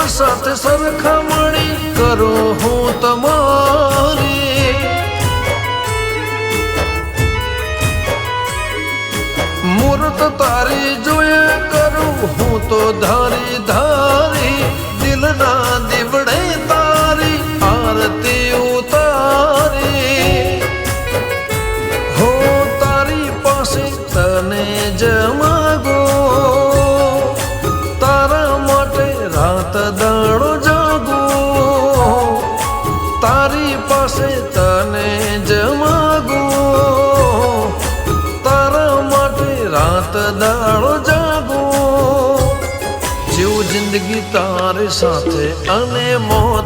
સાથે સરખામણી કરું હું તમારી, મૂર્ત તારી જોયા કરું હું તો ધારી ધારી, દિલના દીવડે તારી આરતી ઉતારી, હો તારી પાસે તને જ માગો, તારા માટે રાત દાડો જાગો, તારી પાસે તને જ માગો, તારા માટે રાત દાડો જાગો, જીવ જિંદગી તારી સાથે અને મોત